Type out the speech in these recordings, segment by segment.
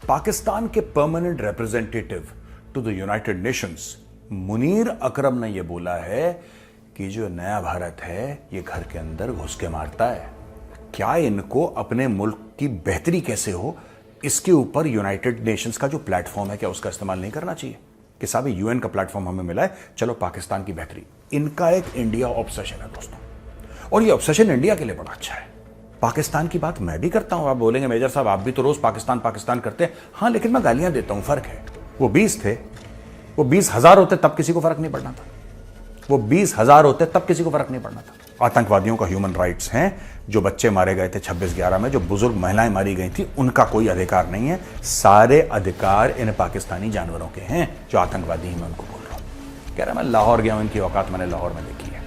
पाकिस्तान के permanent representative to the United Nations Munir Akram ने यह बोला है कि जो नया भारत है ये घर के अंदर घुस के मारता है। क्या इनको अपने मुल्क की बेहतरी कैसे हो इसके ऊपर यूनाइटेड नेशंस का जो प्लेटफॉर्म है क्या उसका इस्तेमाल नहीं करना चाहिए कि साहब यूएन का प्लेटफॉर्म हमें मिला है, चलो पाकिस्तान की बेहतरी। इनका एक इंडिया ऑब्सेशन है दोस्तों, और ये ऑब्सेशन इंडिया के लिए बड़ा अच्छा है। पाकिस्तान की बात मैं भी करता हूं। आप बोलेंगे मेजर साहब आप भी तो रोज पाकिस्तान पाकिस्तान करते हैं। हां, लेकिन मैं गालियां देता हूं, फर्क है। वो 20 थे, वो 20,000 होते तब किसी को फर्क नहीं पड़ना था। वो 20,000 होते तब किसी को फर्क नहीं पड़ना था। आतंकवादियों का ह्यूमन राइट्स हैं। जो बच्चे मारे गए थे 26/11 में, जो बुजुर्ग महिलाएं मारी गई थी, उनका कोई अधिकार नहीं है। सारे अधिकार इन पाकिस्तानी जानवरों के हैं जो आतंकवादी हैं। मैं उनको बोल रहा हूं, कह रहा मैं लाहौर गया हूं, इनकी औकात मैंने लाहौर में देखी है,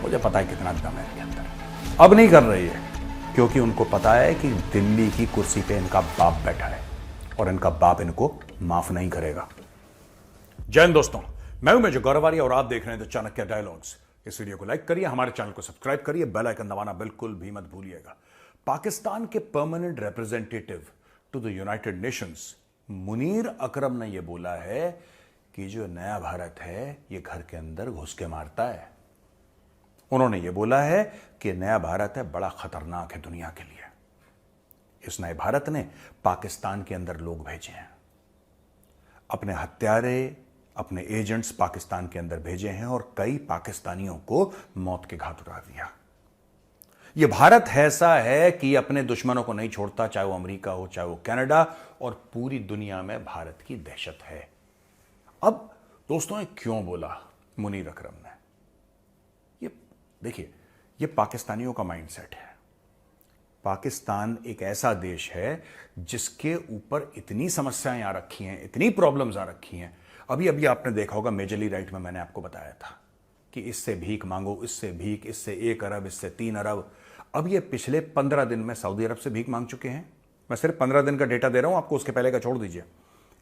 मुझे पता है कितना दम है इनके अंदर। अब नहीं कर रही है क्योंकि उनको पता है कि दिल्ली की कुर्सी पे इनका बाप बैठा है और इनका बाप इनको माफ नहीं करेगा। जय हिंद दोस्तों, मैं हूं मेजर गौरवारी और आप देख रहे हैं द चाणक्य डायलॉग्स। इस वीडियो को लाइक करिए, हमारे चैनल को सब्सक्राइब करिए, बेल आइकन दबाना बिल्कुल भी मत भूलिएगा। पाकिस्तान के permanent representative to the United Nations Munir Akram ने यह बोला है कि जो नया भारत है ये घर के अंदर घुस के मारता है। उन्होंने ये बोला है कि नया भारत है बड़ा खतरनाक है दुनिया के लिए। इस नए भारत ने पाकिस्तान के अंदर लोग भेजे हैं, अपने हत्यारे, अपने एजेंट्स पाकिस्तान के अंदर भेजे हैं और कई पाकिस्तानियों को मौत के घाट उतार दिया। यह भारत ऐसा है कि अपने दुश्मनों को नहीं छोड़ता, चाहे वो अमेरिका हो चाहे वो कनाडा, और पूरी दुनिया में भारत की दहशत है। अब दोस्तों ये क्यों बोला मुनीर अकरम ने? ये देखिए, ये पाकिस्तानियों का माइंडसेट है। पाकिस्तान एक ऐसा देश है जिसके ऊपर इतनी समस्याएं आ रखी हैं, इतनी प्रॉब्लम्स आ रखी हैं। अभी अभी आपने देखा होगा मेजरली राइट में मैंने आपको बताया था कि इससे भीख मांगो, इससे भीख, इससे 1 अरब, इससे 3 अरब। अब ये पिछले 15 दिन में सऊदी अरब से भीख मांग चुके हैं। मैं सिर्फ 15 दिन का डेटा दे रहा हूं आपको, उसके पहले का छोड़ दीजिए।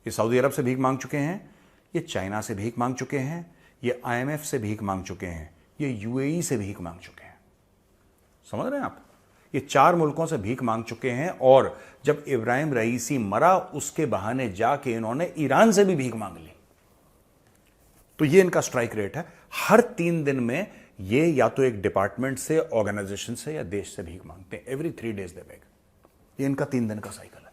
ये सऊदी अरब से भीख मांग चुके हैं, ये चाइना से भीख मांग चुके हैं, ये IMF से भीख मांग चुके हैं, ये UAE से भीख मांग चुके हैं। समझ रहे हैं आप? ये 4 मुल्कों से भीख मांग चुके हैं। और जब इब्राहिम रईसी मरा उसके बहाने जाके इन्होंने ईरान से भी भीख मांग ली। तो ये इनका स्ट्राइक रेट है। हर 3 दिन में ये या तो एक डिपार्टमेंट से, ऑर्गेनाइजेशन से या देश से भीख मांगते हैं। एवरी 3 days दे बेग। ये इनका 3 दिन का साइकिल है।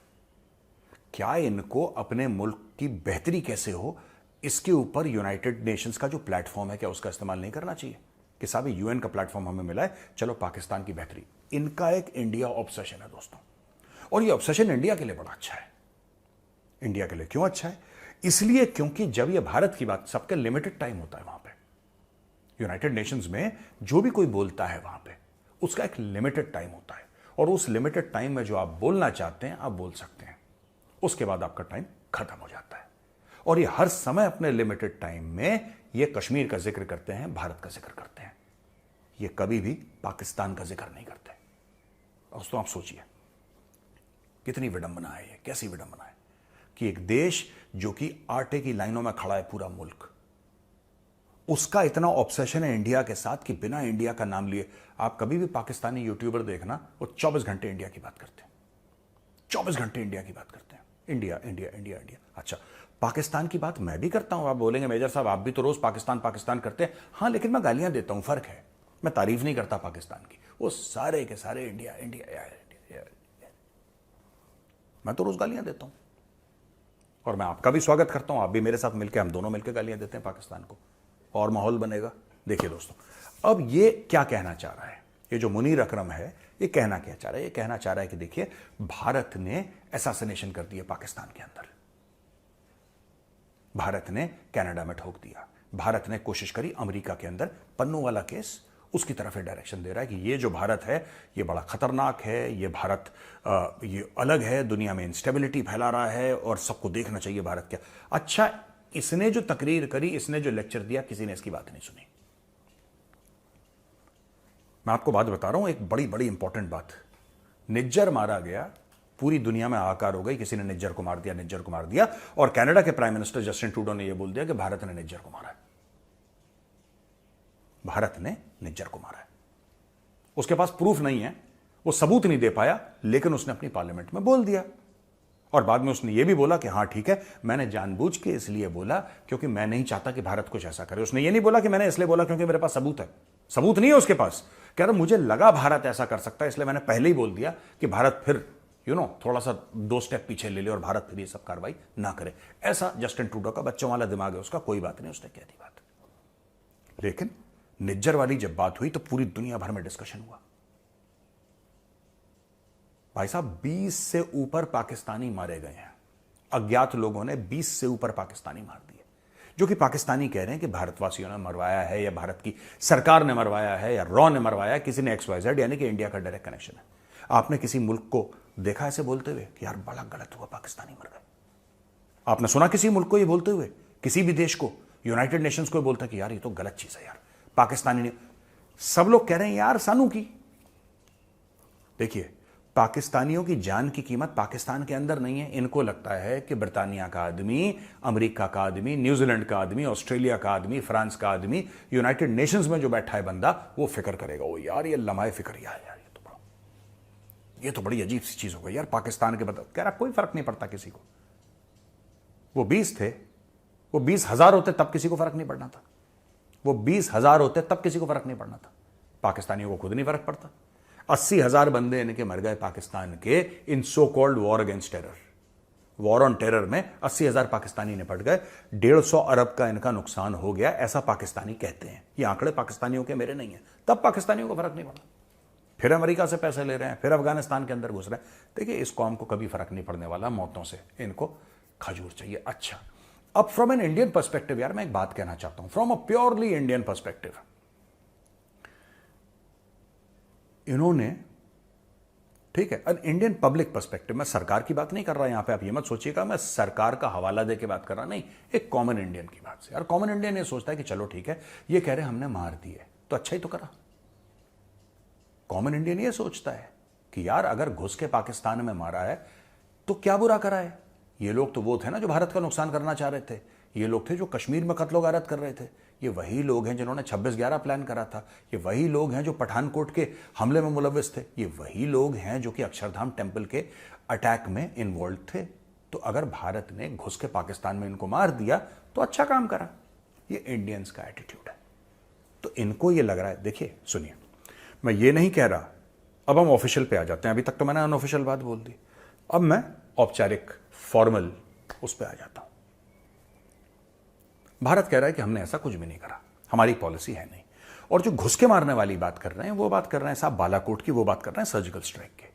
क्या इनको अपने मुल्क की बेहतरी कैसे हो इसके ऊपर यूनाइटेड नेशंस का जो प्लेटफॉर्म है क्या उसका इस्तेमाल नहीं करना चाहिए कि साहब यूएन का प्लेटफॉर्म हमें मिला है, चलो पाकिस्तान की बेहतरी। इनका एक इंडिया ऑब्सेशन है दोस्तों, और ये ऑब्सेशन इंडिया के लिए बड़ा अच्छा है। इंडिया के लिए क्यों अच्छा है? इसलिए क्योंकि जब ये भारत की बात, सबके लिमिटेड टाइम होता है वहां पे। यूनाइटेड नेशंस में जो भी कोई बोलता है वहां पे उसका एक लिमिटेड टाइम होता है, और उस लिमिटेड टाइम में जो आप बोलना चाहते हैं आप बोल सकते हैं। उसके बाद आपका टाइम खत्म हो जाता है। और ये हर समय अपने लिमिटेड टाइम में ये कश्मीर का जिक्र करते हैं, भारत का जिक्र करते हैं। ये कभी भी पाकिस्तान का जिक्र नहीं करते। दोस्तों आप सोचिए कितनी विडंबना है ये, कैसी विडंबना है कि एक देश जो कि आटे की लाइनों में खड़ा है, पूरा मुल्क, उसका इतना ऑब्सेशन है इंडिया के साथ कि बिना इंडिया का नाम लिए आप कभी भी पाकिस्तानी यूट्यूबर देखना, वो 24 घंटे इंडिया की बात करते हैं। 24 घंटे इंडिया की बात करते हैं। India India India India. अच्छा, पाकिस्तान की बात मैं भी करता हूं। आप बोलेंगे मेजर साहब आप भी तो रोज पाकिस्तान पाकिस्तान करते हैं। हां, लेकिन मैं गालियां देता हूं, फर्क है। मैं तारीफ नहीं करता पाकिस्तान की, वो सारे के सारे इंडिया इंडिया इंडिया। मैं तो रोज गालियां देता हूं और मैं आपका भी स्वागत करता हूं। आप भी मेरे साथ मिलकर, हम दोनों मिलकर गालियां देते हैं पाकिस्तान को, और माहौल बनेगा। देखिए दोस्तों, अब ये क्या कहना चाह रहा है, ये जो मुनीर अकरम है ये कहना क्या चाह रहा है? ये कहना चाह रहा है कि देखिए भारत ने असैसिनेशन कर दिया पाकिस्तान के अंदर, भारत ने कनाडा में ठोक दिया, भारत ने कोशिश करी अमेरिका के अंदर, पन्नू वाला केस उसकी तरफ डायरेक्शन दे रहा है कि ये जो भारत है ये बड़ा खतरनाक है, ये भारत ये अलग है, दुनिया में इंस्टेबिलिटी फैला रहा है और सबको देखना चाहिए भारत क्या। अच्छा, इसने जो तकरीर करी, इसने जो लेक्चर दिया, किसी ने इसकी बात नहीं सुनी। मैं आपको बात बता रहा हूं, एक बड़ी बड़ी इंपॉर्टेंट बात। निज्जर मारा गया, पूरी दुनिया में हाहाकार हो गई, किसी ने निज्जर को मार दिया, निज्जर को मार दिया, और कनाडा के प्राइम मिनिस्टर जस्टिन ट्रूडो ने यह बोल दिया कि भारत ने निज्जर को मारा है, भारत ने निज्जर को मारा है। उसके पास प्रूफ नहीं है, वो सबूत नहीं दे पाया, लेकिन उसने अपनी पार्लियामेंट में बोल दिया। और बाद में उसने ये भी बोला कि हाँ ठीक है, मैंने जानबूझ के इसलिए बोला क्योंकि मैं नहीं चाहता कि भारत कुछ ऐसा करे। उसने ये नहीं बोला कि मैंने इसलिए बोला क्योंकि मेरे पास सबूत है। सबूत नहीं है उसके पास। कह रहा मुझे लगा भारत ऐसा कर सकता है, इसलिए मैंने पहले ही बोल दिया कि भारत फिर थोड़ा सा 2 स्टेप पीछे ले ले और भारत फिर ये सब कार्रवाई ना करे। ऐसा जस्टिन ट्रूडो का बच्चों वाला दिमाग है उसका, कोई बात नहीं, उसने कह दी बात। लेकिन निज्जर वाली जब बात हुई तो पूरी दुनिया भर में डिस्कशन हुआ। भाई साहब 20 से ऊपर पाकिस्तानी मारे गए हैं। अज्ञात लोगों ने 20 से ऊपर पाकिस्तानी मार दिए, जो कि पाकिस्तानी कह रहे हैं कि भारतवासियों ने मरवाया है या भारत की सरकार ने मरवाया है या रॉ ने मरवाया है, किसी ने XYZ, यानी कि इंडिया का डायरेक्ट कनेक्शन है। आपने किसी मुल्क को देखा ऐसे बोलते हुए कि यार बड़ा गलत हुआ, पाकिस्तानी मर गए? आपने सुना किसी मुल्क को ये बोलते हुए, किसी भी देश को, यूनाइटेड नेशंस को बोलता कि यार ये तो गलत चीज है यार, पाकिस्तानी ने? सब लोग कह रहे हैं यार सानू की। देखिए, पाकिस्तानियों की जान की कीमत पाकिस्तान के अंदर नहीं है। इनको लगता है कि ब्रिटानिया का आदमी, अमेरिका का आदमी, न्यूजीलैंड का आदमी, ऑस्ट्रेलिया का आदमी, फ्रांस का आदमी, यूनाइटेड नेशंस में जो बैठा है बंदा, वो फिक्र करेगा। वो यार ये लम्हाए फिक्रिया है यार, ये तो बड़ी अजीब सी चीज हो गई यार पाकिस्तान के बता। कह रहा कोई फर्क नहीं पड़ता किसी को। वो 20 थे, वो 20,000 होते तब किसी को फर्क नहीं पड़ना था। वो 20,000 होते तब किसी को फर्क नहीं पड़ना था। पाकिस्तानियों को खुद नहीं फर्क पड़ता। 80,000 बंदे इनके मर गए पाकिस्तान के इन so called war against terror, war on terror में 80,000 पाकिस्तानी निपट गए। 150 अरब का इनका नुकसान हो गया, ऐसा पाकिस्तानी कहते हैं। ये आंकड़े पाकिस्तानियों के, मेरे नहीं है। तब पाकिस्तानियों को फर्क नहीं पड़ा। फिर अमेरिका से पैसे ले रहे हैं, फिर अफगानिस्तान के अंदर घुस रहे हैं। देखिए, इस कौम को कभी फर्क नहीं पड़ने वाला मौतों से, इनको खजूर चाहिए। अच्छा, अब फ्रॉम एन इंडियन पर्सपेक्टिव यार मैं एक बात कहना चाहता हूं, from a purely Indian perspective. इन्होंने, ठीक है, इंडियन पब्लिक पर्सपेक्टिव, मैं सरकार की बात नहीं कर रहा यहां पे, आप ये मत सोचिएगा मैं सरकार का हवाला दे के बात कर रहा, नहीं, एक कॉमन इंडियन की बात से। यार कॉमन इंडियन ये सोचता है कि चलो ठीक है, ये कह रहे हमने मार दिए तो अच्छा ही तो करा। कॉमन इंडियन ये सोचता है कि यार अगर घुस के पाकिस्तान में मारा है तो क्या बुरा करा है। ये लोग तो वो थे ना जो भारत का नुकसान करना चाह रहे थे। ये लोग थे जो कश्मीर में कत्लो गारत कर रहे थे। ये वही लोग हैं जिन्होंने 26/11 प्लान करा था। ये वही लोग हैं जो पठानकोट के हमले में मुलव्विस थे। ये वही लोग हैं जो कि अक्षरधाम टेम्पल के अटैक में इन्वॉल्व थे। तो अगर भारत ने घुस के पाकिस्तान में इनको मार दिया तो अच्छा काम करा। ये इंडियंस का एटीट्यूड है। तो इनको ये लग रहा है, देखिए सुनिए, मैं ये नहीं कह रहा, अब हम ऑफिशियल पे आ जाते हैं। अभी तक तो मैंने अनऑफिशियल बात बोल दी, अब मैं औपचारिक फॉर्मल उस पे आ जाता हूं। भारत कह रहा है कि हमने ऐसा कुछ भी नहीं करा, हमारी पॉलिसी है नहीं। और जो घुस के मारने वाली बात कर रहे हैं वो बात कर रहे हैं साहब बालाकोट की, वो बात कर रहे हैं सर्जिकल स्ट्राइक के।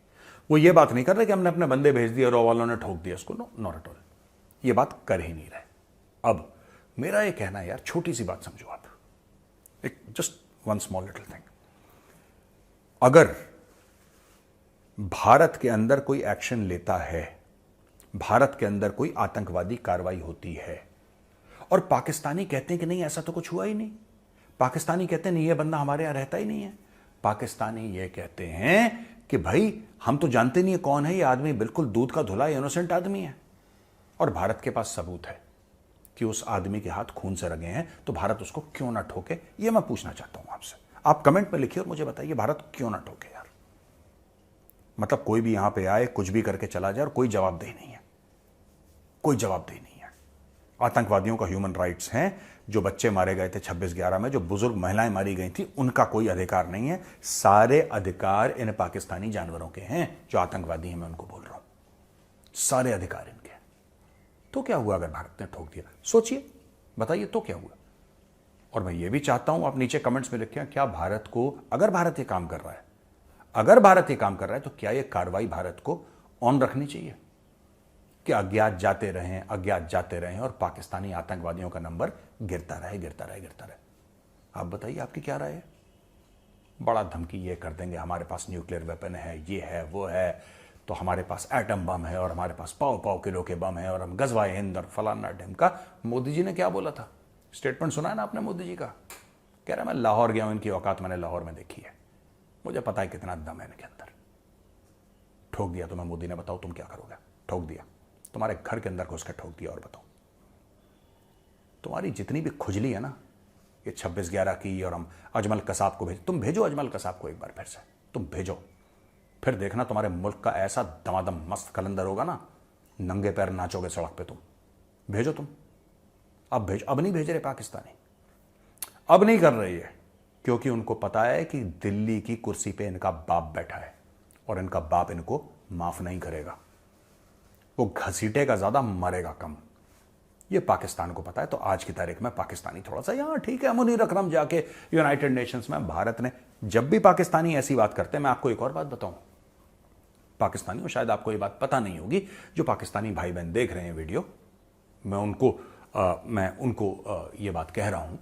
वो ये बात नहीं कर रहे कि हमने अपने बंदे भेज दिए, रॉ वालों ने ठोक दिया उसको। No, not at all. ये बात कर ही नहीं रहे। अब मेरा ये कहना है यार, छोटी सी बात समझो आप, एक just one small little thing. अगर भारत के अंदर कोई एक्शन लेता है, भारत के अंदर कोई आतंकवादी कार्रवाई होती है और पाकिस्तानी कहते हैं कि नहीं ऐसा तो कुछ हुआ ही नहीं, पाकिस्तानी कहते हैं नहीं ये बंदा हमारे यहां रहता ही नहीं है, पाकिस्तानी ये कहते हैं कि भाई हम तो जानते नहीं है कौन है ये आदमी, बिल्कुल दूध का धुला इनोसेंट आदमी है, और भारत के पास सबूत है कि उस आदमी के हाथ खून से रगे हैं, तो भारत उसको क्यों ना ठोके? ये मैं पूछना चाहता हूं आपसे। आप कमेंट में लिखिए और मुझे बताइए भारत क्यों ना ठोके यार। मतलब कोई भी यहां पे आए, कुछ भी करके चला जाए और कोई जवाबदेही नहीं है, कोई जवाबदेही नहीं है। आतंकवादियों का ह्यूमन राइट्स हैं, जो बच्चे मारे गए थे 26/11 में, जो बुजुर्ग महिलाएं मारी गई थी, उनका कोई अधिकार नहीं है। सारे अधिकार इन पाकिस्तानी जानवरों के हैं जो आतंकवादी हैं, मैं उनको बोल रहा हूं, सारे अधिकार इनके। तो क्या हुआ अगर भारत ने ठोक दिया? सोचिए, बताइए तो क्या हुआ। और मैं ये भी चाहता हूं आप नीचे कमेंट्स में लिखें, क्या भारत को, अगर भारत ये काम कर रहा है, अगर भारत ये काम कर रहा है, तो क्या ये कार्रवाई भारत को ऑन रखनी चाहिए कि अज्ञात जाते रहें, अज्ञात जाते रहें और पाकिस्तानी आतंकवादियों का नंबर गिरता रहे, गिरता रहे, गिरता रहे? आप बताइए आपकी क्या राय है? बड़ा धमकी ये कर देंगे, हमारे पास न्यूक्लियर वेपन है, ये है, वो है, तो हमारे पास एटम बम है और हमारे पास पाव किलो के बम है और हम गजवाए हिंद और फलाना ढिमका। मोदी जी ने क्या बोला था? स्टेटमेंट सुना है ना आपने मोदी जी का? कह रहा मैं लाहौर गया हूं, इनकी औकात मैंने लाहौर में देखी है, मुझे पता है कितना दम है इनके अंदर। ठोक दिया तो मैं मोदी ने, बताओ तुम क्या करोगे? ठोक दिया, तुम्हारे घर के अंदर घुस के ठोक दिया, और बताओ तुम्हारी जितनी भी खुजली है ना ये 26/11 की, और हम अजमल कसाब को भेज, तुम भेजो अजमल कसाब को एक बार फिर से, तुम भेजो, फिर देखना तुम्हारे मुल्क का ऐसा दमादम मस्त कलंदर होगा ना, नंगे पैर नाचोगे सड़क पे तुम? भेजो तुम, अब भेज। अब नहीं भेज रहे पाकिस्तानी, अब नहीं कर रही है, क्योंकि उनको पता है कि दिल्ली की कुर्सी पे इनका बाप बैठा है और इनका बाप इनको माफ नहीं करेगा। वो घसीटेगा ज्यादा, मरेगा कम। ये पाकिस्तान को पता है। तो आज की तारीख में पाकिस्तानी थोड़ा सा यहां ठीक है, मुनीर अकरम जाके यूनाइटेड नेशंस में, भारत ने जब भी पाकिस्तानी ऐसी बात करते हैं, मैं आपको एक और बात बताऊं, पाकिस्तानियों, शायद आपको ये बात पता नहीं होगी, जो पाकिस्तानी भाई बहन देख रहे हैं वीडियो, मैं उनको ये बात कह रहा हूं,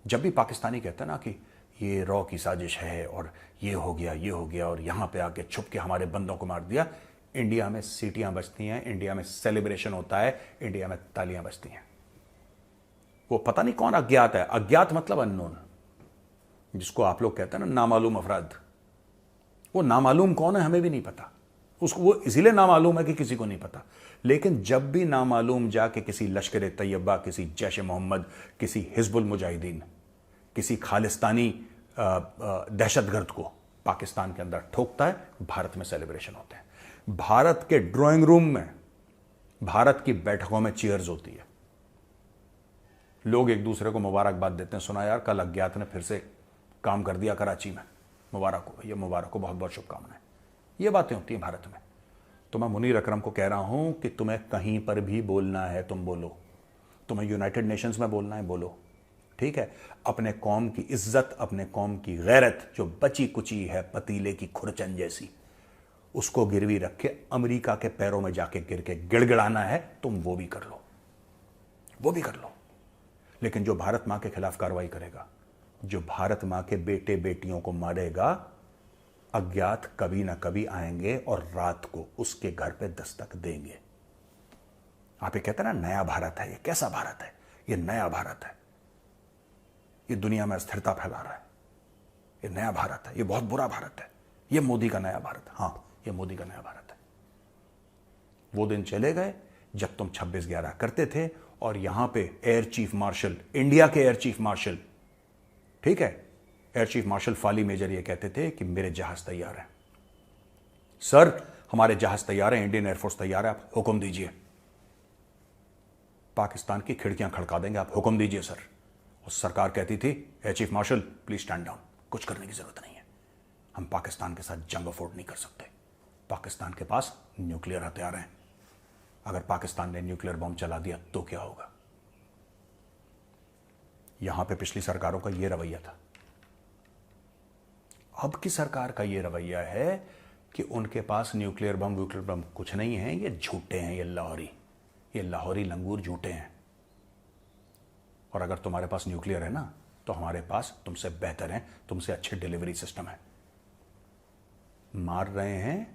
जब भी पाकिस्तानी कहते हैं ना कि ये रॉ की साजिश है और ये हो गया और यहां पे आके छुप के हमारे बंदों को मार दिया, इंडिया में सीटियां बजती हैं, इंडिया में सेलिब्रेशन होता है, इंडिया में तालियां बजती हैं। वो पता नहीं कौन अज्ञात है, अज्ञात मतलब अननोन, जिसको आप लोग कहते हैं ना नामालूम अफराद, वो नामालूम कौन है हमें भी नहीं पता। उसको वो इसीलिए नामालूम है कि किसी को नहीं पता। लेकिन जब भी नामालूम जाके किसी लश्कर तैयबा, किसी जैश मोहम्मद, किसी हिजबुल मुजाहिदीन, किसी खालिस्तानी दहशतगर्द को पाकिस्तान के अंदर ठोकता है, भारत में सेलिब्रेशन होते हैं। भारत के ड्राइंग रूम में, भारत की बैठकों में चीयर्स होती है, लोग एक दूसरे को मुबारकबाद देते हैं। सुना यार कल अज्ञात ने फिर से काम कर दिया कराची में, मुबारक हो भैया, मुबारक हो, बहुत बहुत शुभकामनाएं। ये बातें होती हैं भारत में। तो मैं मुनीर अकरम को कह रहा हूं कि तुम्हें कहीं पर भी बोलना है तुम बोलो, तुम्हें यूनाइटेड नेशंस में बोलना है बोलो, ठीक है। अपने कौम की इज्जत, अपने कौम की गैरत जो बची कुची है पतीले की खुरचन जैसी, उसको गिरवी रख के अमेरिका के पैरों में जाके गिर के गिड़गिड़ाना है, तुम वो भी कर लो, वो भी कर लो। लेकिन जो भारत मां के खिलाफ कार्रवाई करेगा, जो भारत मां के बेटे बेटियों को मारेगा, अज्ञात कभी ना कभी आएंगे और रात को उसके घर पे दस्तक देंगे। आप ये कहते हैं ना नया भारत है, ये कैसा भारत है? ये नया भारत है, ये दुनिया में अस्थिरता फैला रहा है, ये नया भारत है, ये बहुत बुरा भारत है, ये मोदी का नया भारत है। हाँ, ये मोदी का नया भारत है। वो दिन चले गए जब तुम 26/11 करते थे और यहां पे एयर चीफ मार्शल, इंडिया के एयर चीफ मार्शल, ठीक है, air chief marshal Fali Major ये कहते थे कि मेरे जहाज तैयार हैं सर, हमारे जहाज तैयार हैं, इंडियन एयरफोर्स तैयार है, आप हुक्म दीजिए। पाकिस्तान की खिड़कियां खड़का देंगे, आप हुक्म दीजिए सर। और सरकार कहती थी air chief martial please stand down, कुछ करने की जरूरत नहीं है, हम पाकिस्तान के साथ जंग अफोर्ड नहीं कर सकते। पाकिस्तान के पास न्यूक्लियर हथियार हैं, अगर पाकिस्तान ने न्यूक्लियर बॉम्ब चला दिया तो क्या होगा? यहां पे पिछली सरकारों का यह रवैया था। अब की सरकार का यह रवैया है कि उनके पास न्यूक्लियर बम कुछ नहीं है, ये झूठे हैं, ये लाहौरी लंगूर झूठे हैं। और अगर तुम्हारे पास न्यूक्लियर है ना, तो हमारे पास तुमसे बेहतर है, तुमसे अच्छे डिलीवरी सिस्टम है। मार रहे हैं,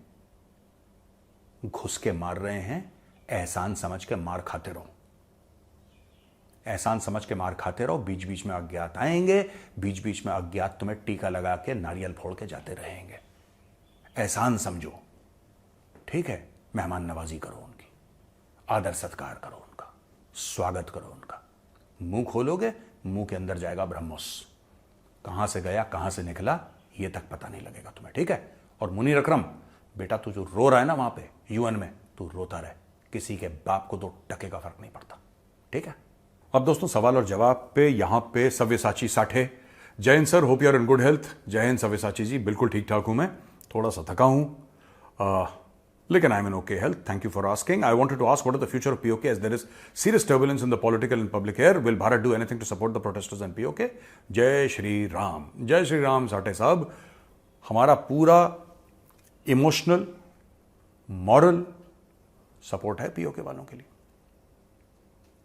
घुस के मार रहे हैं, एहसान समझ के मार खाते रहो, एहसान समझ के मार खाते रहो। बीच बीच में अज्ञात आएंगे, बीच बीच में अज्ञात तुम्हें टीका लगा के नारियल फोड़ के जाते रहेंगे। एहसान समझो, ठीक है। मेहमान नवाजी करो उनकी, आदर सत्कार करो उनका, स्वागत करो उनका। मुंह खोलोगे, मुंह के अंदर जाएगा ब्रह्मोस, कहां से गया कहां से निकला ये तक पता नहीं लगेगा तुम्हें, ठीक है। और मुनीर अकरम बेटा, तू जो रो रहा है ना वहां पे यूएन में, तू रोता रहे, किसी के बाप को तो टके का फर्क नहीं पड़ता, ठीक है। अब दोस्तों सवाल और जवाब पे यहां पे सव्यसाची साठे, जय हिंद sir, hope you are in good health. जय हिंद सव्यसाची जी, बिल्कुल ठीक ठाक हूं मैं, थोड़ा सा थका हूं लेकिन I am in okay health, thank you for asking. I wanted to ask what is the future of PoK as there is serious turbulence in the political and public air, will Bharat do anything to support the protesters and PoK? जय श्री राम, जय श्री राम साठे साहब। हमारा पूरा emotional moral support है PoK वालों के लिए,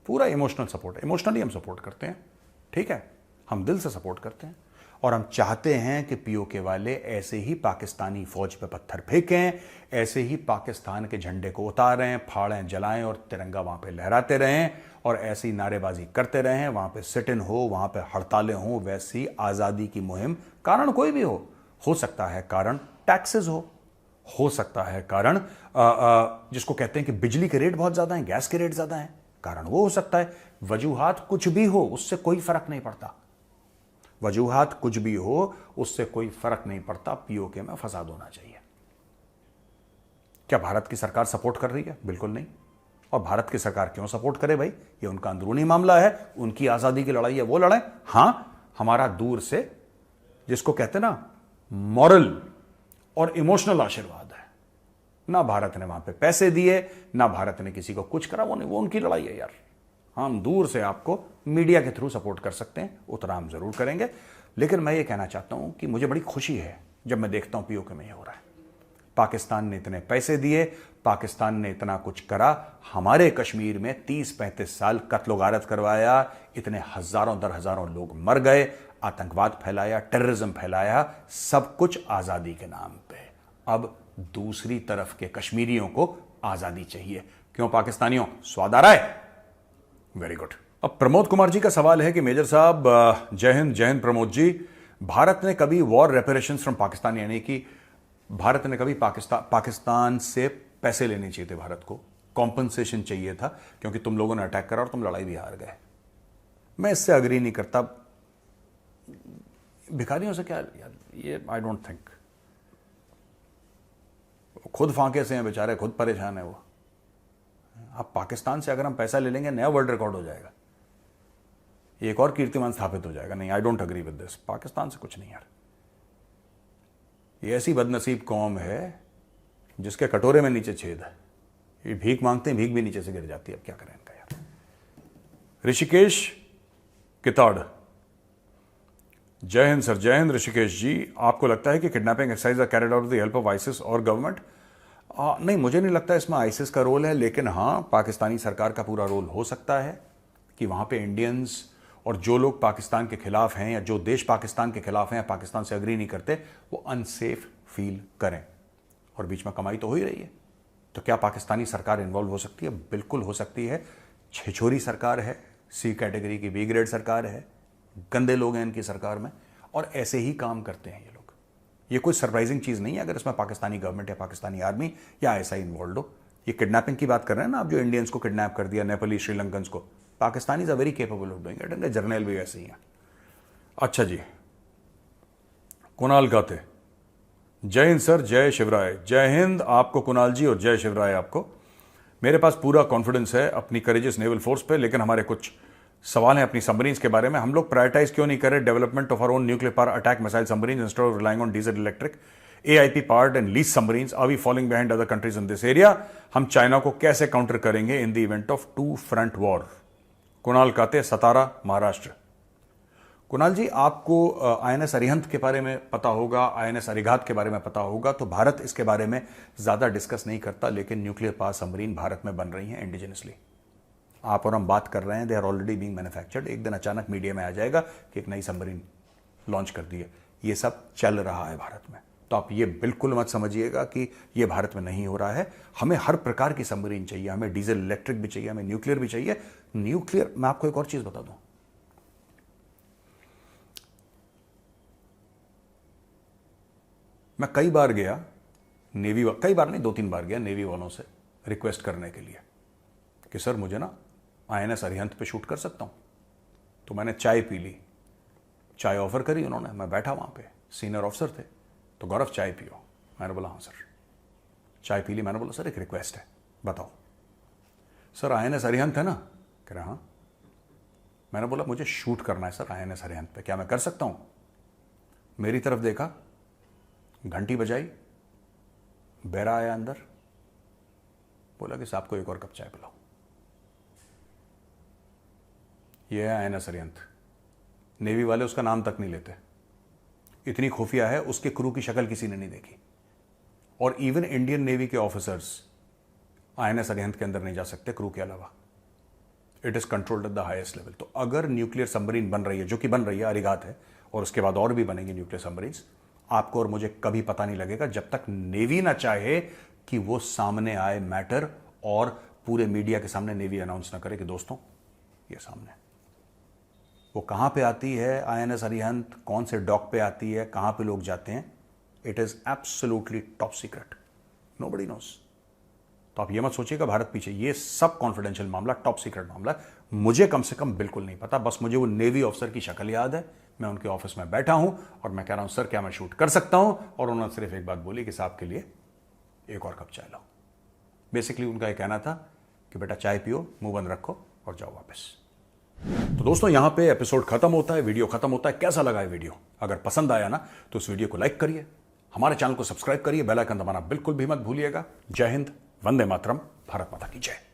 पूरा इमोशनल सपोर्ट है, इमोशनली हम सपोर्ट करते हैं, ठीक है, हम दिल से सपोर्ट करते हैं। और हम चाहते हैं कि पीओके वाले ऐसे ही पाकिस्तानी फौज पे पत्थर फेंकें, ऐसे ही पाकिस्तान के झंडे को उतारें, फाड़ें, जलाएं और तिरंगा वहां पे लहराते रहें और ऐसी नारेबाजी करते रहें, वहां पे सिट इन हो, वहां पे हड़तालें हो, वैसी आज़ादी की मुहिम, कारण कोई भी हो सकता है कारण टैक्सेस हो सकता है कारण जिसको कहते हैं कि बिजली के रेट बहुत ज्यादा हैं, गैस के रेट ज्यादा हैं, कारण वो हो सकता है। वजूहात कुछ भी हो, उससे कोई फर्क नहीं पड़ता, वजूहात कुछ भी हो उससे कोई फर्क नहीं पड़ता, पीओके में फसाद होना चाहिए। क्या भारत की सरकार सपोर्ट कर रही है? बिल्कुल नहीं। और भारत की सरकार क्यों सपोर्ट करे भाई? ये उनका अंदरूनी मामला है, उनकी आजादी की लड़ाई है, वो लड़ाई। हां, हमारा दूर से जिसको कहते ना मॉरल और इमोशनल आशीर्वाद है। ना भारत ने वहां पे पैसे दिए, ना भारत ने किसी को कुछ करा, वो उनकी लड़ाई है यार। हम दूर से आपको मीडिया के थ्रू सपोर्ट कर सकते हैं, उतना हम जरूर करेंगे। लेकिन मैं ये कहना चाहता हूं कि मुझे बड़ी खुशी है जब मैं देखता हूं पीओके में ये हो रहा है। पाकिस्तान ने इतने पैसे दिए, पाकिस्तान ने इतना कुछ करा, हमारे कश्मीर में 30-35 साल कत्लो गारत करवाया, इतने हजारों दर हजारों लोग मर गए, आतंकवाद फैलाया, टेररिज्म फैलाया, सब कुछ आजादी के नाम पे। अब दूसरी तरफ के कश्मीरियों को आजादी चाहिए। क्यों पाकिस्तानियों, स्वाद आ रहा है? Very good. अब प्रमोद कुमार जी का सवाल है कि मेजर साहब, जय हिंद प्रमोद जी, भारत ने कभी वॉर रेपरेशंस फ्रॉम पाकिस्तान, यानी कि भारत ने कभी पाकिस्तान से पैसे लेने चाहिए थे, भारत को कॉम्पनसेशन चाहिए था क्योंकि तुम लोगों ने अटैक करा और तुम लड़ाई भी हार गए। मैं इससे अग्री नहीं करता। भिखारियों से क्या यार, ये आई डोंट थिंक। खुद फांके से हैं बेचारे, खुद परेशान है वो। अब पाकिस्तान से अगर हम पैसा ले लेंगे, नया वर्ल्ड रिकॉर्ड हो जाएगा, एक और कीर्तिमान स्थापित हो जाएगा। नहीं, I don't agree with this. Pakistan से कुछ नहीं यार। ये ऐसी बदनसीब कौम है जिसके कटोरे में नीचे छेद है। ये भीख मांगते हैं, भीख भी नीचे से गिर जाती है। अब क्या करें इनका यार। ऋषिकेश किताड़, जय हिंद सर। जय हिंद ऋषिकेश जी। आपको लगता है कि kidnapping exercise are carried out with the help of ISIS और गवर्नमेंट? नहीं, मुझे नहीं लगता इसमें आईसिस का रोल है, लेकिन हाँ, पाकिस्तानी सरकार का पूरा रोल हो सकता है कि वहां पे इंडियंस और जो लोग पाकिस्तान के खिलाफ हैं या जो देश पाकिस्तान के खिलाफ हैं या पाकिस्तान से अग्री नहीं करते, वो अनसेफ फील करें। और बीच में कमाई तो हो ही रही है, तो क्या पाकिस्तानी सरकार इन्वॉल्व हो सकती है? बिल्कुल हो सकती है। छिछोरी सरकार है, सी कैटेगरी की बी ग्रेड सरकार है, गंदे लोग हैं इनकी सरकार में, और ऐसे ही काम करते हैं ये लोग। ये कोई सरप्राइजिंग चीज नहीं है अगर इसमें पाकिस्तानी गवर्नमेंट या पाकिस्तानी आर्मी या ऐसा इन्वॉल्व हो। ये किडनैपिंग की बात कर रहे हैं ना आप, जो इंडियंस को किडनैप कर दिया, नेपाली, श्रीलंकन्स को, Pakistanis are very capable of doing it, इनके जर्नल भी वैसे ही हैं। अच्छा जी, कुणाल गाते, जय हिंद सर, जय शिवराय। जय हिंद आपको कुणाल जी, और जय शिवराय आपको। मेरे पास पूरा कॉन्फिडेंस है अपनी करेजियस नेवल फोर्स पे, लेकिन हमारे कुछ सवाल हैं अपनी सबमरीन्स के बारे में। हम लोग प्रायोरिटाइज क्यों नहीं करें development of our own nuclear power attack missile submarines instead of relying on diesel electric AIP powered and lease submarines? Are we following behind other countries in this area? हम China को कैसे counter करेंगे in the event of 2 front war? Kunal Kate, Satara, Maharashtra. Kunal जी, आपको INS Arihant के बारे में पता होगा, INS अरिघात के बारे में पता होगा। तो भारत इसके बारे में ज्यादा डिस्कस नहीं करता, लेकिन न्यूक्लियर पावर सबमरीन भारत में बन रही हैं इंडिजिनसली। आप और हम बात कर रहे हैं, they are already being manufactured. एक दिन अचानक मीडिया में आ जाएगा कि एक नई सबमरीन लॉन्च कर दी है। ये सब चल रहा है भारत में। तो आप ये बिल्कुल मत समझिएगा कि ये भारत में नहीं हो रहा है। हमें हर प्रकार की सबमरीन चाहिए, हमें डीजल इलेक्ट्रिक भी चाहिए, हमें न्यूक्लियर भी चाहिए। न्यूक्लियर, मैं आपको एक और चीज बता दूं, मैं कई बार गया नेवी, कई बार नहीं, 2-3 बार गया नेवी वालों से रिक्वेस्ट करने के लिए कि सर मुझे ना INS अरिहंत पे शूट कर सकता हूं। तो मैंने चाय पी ली, चाय ऑफर करी उन्होंने, मैं बैठा वहां पे, सीनियर ऑफिसर थे, तो गौरव चाय पियो। मैंने बोला हाँ सर। चाय पी ली। मैंने बोला सर एक रिक्वेस्ट है, बताओ। सर INS अरिहंत है ना? कह रहा हाँ। मैंने बोला मुझे शूट करना है सर INS अरिहंत पे, क्या मैं कर सकता हूं? मेरी तरफ देखा, घंटी बजाई, बेरा आया अंदर, बोला कि साहब को एक और कप चाय पिलाओ। यह है INS अरिहंत। नेवी वाले उसका नाम तक नहीं लेते, इतनी खुफिया है, उसके क्रू की शक्ल किसी ने नहीं देखी। और इवन इंडियन नेवी के ऑफिसर्स INS अरिहंत के अंदर नहीं जा सकते क्रू के अलावा। It is controlled at the highest level. तो अगर न्यूक्लियर सबमरीन बन रही है, जो कि बन रही है, अरिघात है, और उसके बाद और भी बनेंगे न्यूक्लियर सबमरीन्स, आपको और मुझे कभी पता नहीं लगेगा जब तक नेवी ना चाहे कि वो सामने आए मैटर, और पूरे मीडिया के सामने नेवी अनाउंस ना करे कि दोस्तों ये सामने। वो कहां पे आती है INS अरिहंत, कौन से डॉक पे आती है, कहां पे लोग जाते हैं, it is absolutely top secret, nobody nose. तो आप ये मत सोचिएगा भारत पीछे, ये सब कॉन्फिडेंशियल मामला, टॉप सीक्रेट मामला, मुझे कम से कम बिल्कुल नहीं पता। बस मुझे वो नेवी ऑफिसर की शक्ल याद है, मैं उनके ऑफिस में बैठा हूं और मैं कह रहा हूं सर क्या मैं शूट कर सकता हूं, और उन्होंने सिर्फ एक बात बोली कि साहब के लिए एक और कप चाय लाओ। बेसिकली उनका यह कहना था कि बेटा चाय पियो, मुंह बंद रखो और जाओ वापस। तो दोस्तों यहां पे एपिसोड खत्म होता है, वीडियो खत्म होता है। कैसा लगा ये वीडियो? अगर पसंद आया ना तो इस वीडियो को लाइक करिए, हमारे चैनल को सब्सक्राइब करिए, बेल आइकन दबाना बिल्कुल भी मत भूलिएगा। जय हिंद, वंदे मातरम, भारत माता की जय।